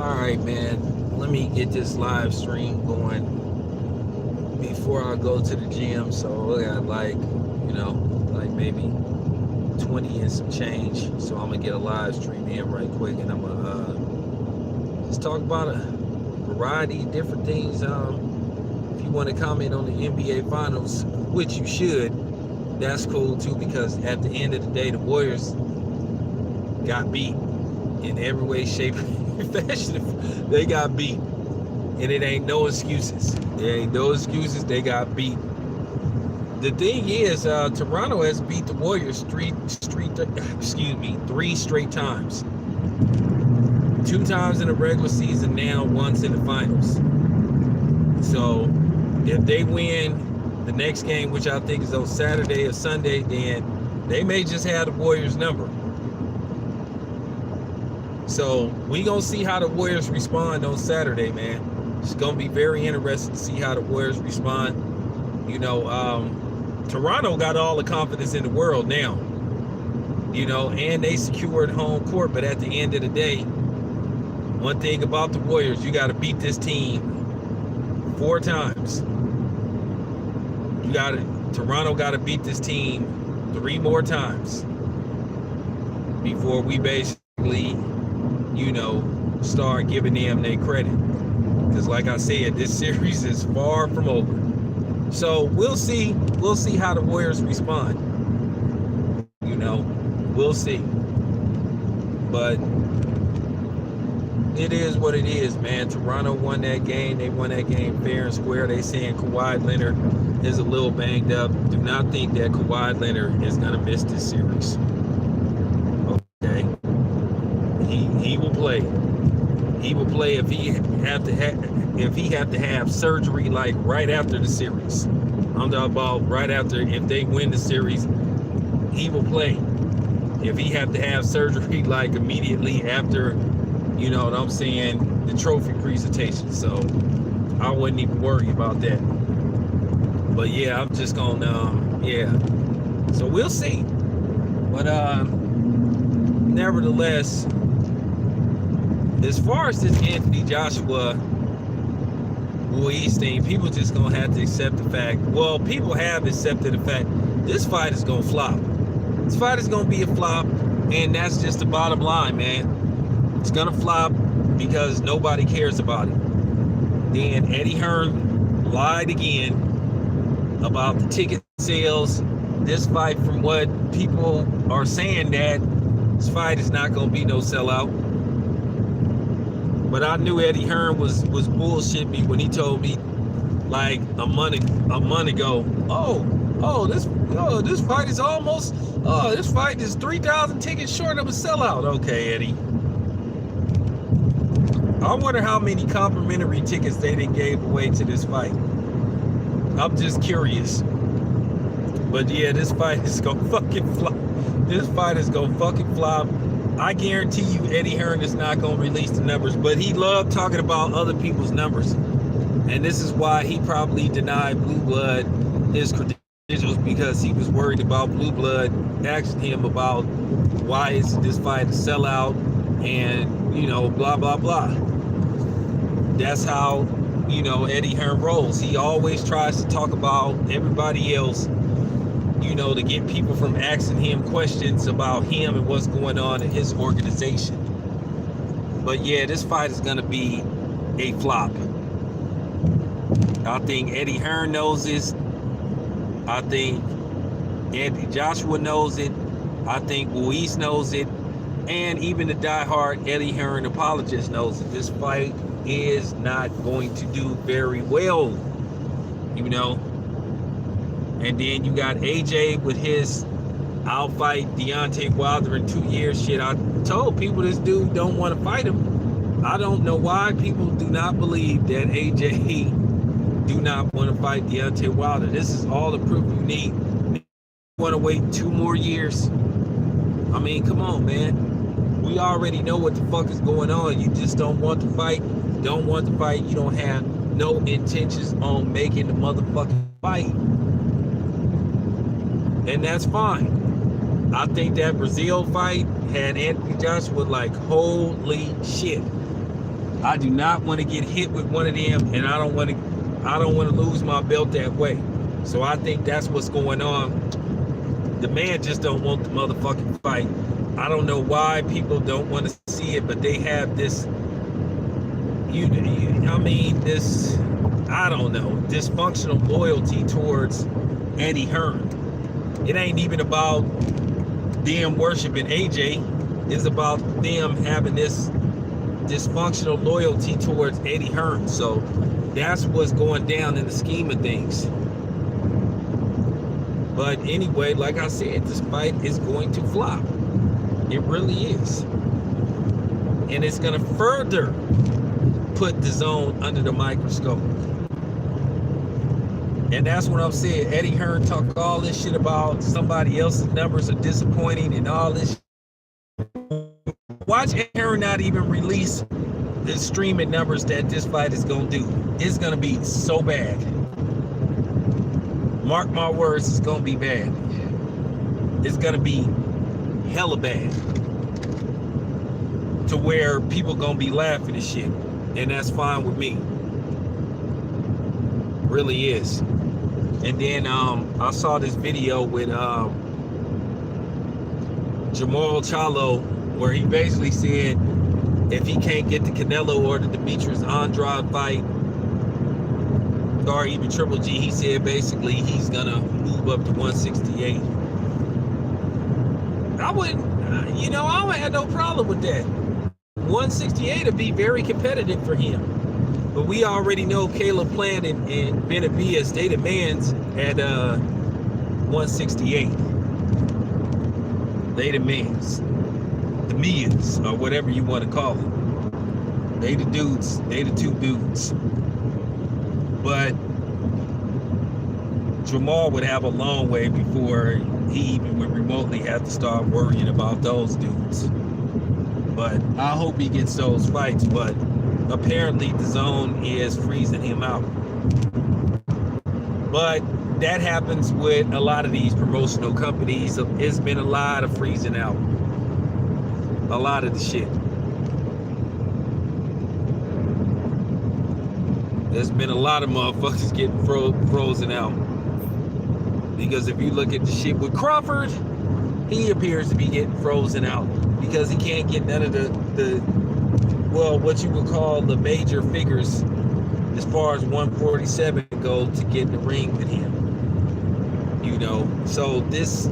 All right, man. Let me get this live stream going before I go to the gym. So I got like maybe 20 and some change. So I'm gonna get a live stream in right quick, and I'm gonna just talk about a variety of different things. If you want to comment on the NBA Finals, which you should, that's cool too, because at the end of the day, the Warriors got beat in every way, shape, and fashion. They got beat, and it ain't no excuses. There ain't no excuses. They got beat. The thing is, Toronto has beat the Warriors three straight times. 2 times in the regular season, now once in the finals. So if they win the next game, which I think is on Saturday or Sunday, then they may just have the Warriors number. So we gonna see how the Warriors respond on Saturday, man. It's gonna be very interesting to see how the Warriors respond. Toronto got all the confidence in the world now, and they secured home court. But at the end of the day, one thing about the Warriors, you got to beat this team 4 times. Toronto got to beat this team 3 more times before we basically, start giving them their credit. Because like I said, this series is far from over. So we'll see how the Warriors respond. We'll see. But it is what it is, man. Toronto won that game. They won that game fair and square. They saying Kawhi Leonard is a little banged up. Do not think that Kawhi Leonard is going to miss this series. Okay. He will play. He will play if he have to have surgery like right after the series. I'm talking about right after. If they win the series, he will play. If he have to have surgery like immediately after, you know what I'm saying, the trophy presentation. So I wouldn't even worry about that. But yeah, I'm just gonna So we'll see. But nevertheless, as far as this Anthony Joshua Ruiz thing, people just gonna have to accept the fact. Well, people have accepted the fact this fight is gonna flop. This fight is gonna be a flop, and that's just the bottom line, man. It's gonna flop because nobody cares about it. Then Eddie Hearn lied again about the ticket sales. This fight, from what people are saying, that this fight is not gonna be no sellout. But I knew Eddie Hearn was bullshit me when he told me like a month ago, this fight is almost this fight is 3,000 tickets short of a sellout. Okay, Eddie. I wonder how many complimentary tickets they didn't gave away to this fight. I'm just curious. But yeah, this fight is gonna fucking flop. This fight is gonna fucking flop. I guarantee you Eddie Hearn is not going to release the numbers, but he loved talking about other people's numbers. And this is why he probably denied Blue Blood his credentials, because he was worried about Blue Blood asking him about why is this fight a sellout and, blah, blah, blah. That's how, Eddie Hearn rolls. He always tries to talk about everybody else, to get people from asking him questions about him and what's going on in his organization. But yeah, this fight is going to be a flop. I think Eddie Hearn knows this. I think Anthony Joshua knows it. I think Ruiz knows it. And even the diehard Eddie Hearn apologist knows that this fight is not going to do very well, And then you got AJ with his "I'll fight Deontay Wilder in 2 years" shit. I told people this dude don't want to fight him. I don't know why people do not believe that AJ do not want to fight Deontay Wilder. This is all the proof you need. You want to wait 2 more years? I mean, come on, man. We already know what the fuck is going on. You just don't want to fight. You don't want to fight. You don't have no intentions on making the motherfucking fight. And that's fine. I think that Brazil fight had Anthony Joshua like, holy shit. I do not want to get hit with one of them, and I don't want to lose my belt that way. So I think that's what's going on. The man just don't want the motherfucking fight. I don't know why people don't want to see it, but they have this, this, I don't know, dysfunctional loyalty towards Eddie Hearn. It ain't even about them worshiping AJ. It's about them having this dysfunctional loyalty towards Eddie Hearn. So that's what's going down in the scheme of things. But anyway, like I said, this fight is going to flop. It really is. And it's going to further put DAZN under the microscope. And that's what I'm saying. Eddie Hearn talk all this shit about somebody else's numbers are disappointing and all this. Watch Eddie Hearn not even release the streaming numbers that this fight is going to do. It's going to be so bad. Mark my words, it's going to be bad. It's going to be hella bad. To where people going to be laughing and shit. And that's fine with me. Really is. And then I saw this video with Jamal Charlo, where he basically said if he can't get the Canelo or the Demetrius Andrade fight, or even Triple G, he said basically he's gonna move up to 168. I wouldn't, I would have no problem with that. 168 would be very competitive for him. But we already know Caleb Plant and Benavidez, they demands at 168. They demands. The millions, or whatever you want to call it. They the dudes, they the two dudes. But Jamal would have a long way before he even would remotely have to start worrying about those dudes. But I hope he gets those fights, but apparently DAZN is freezing him out. But that happens with a lot of these promotional companies. It's been a lot of freezing out. A lot of the shit. There's been a lot of motherfuckers getting frozen out. Because if you look at the shit with Crawford, he appears to be getting frozen out. Because he can't get none of the what you would call the major figures as far as 147 go to get in the ring with him. So this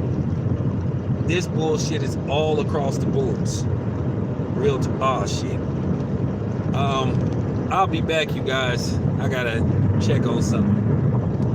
bullshit is all across the boards. Real shit. I'll be back, you guys. I gotta check on something.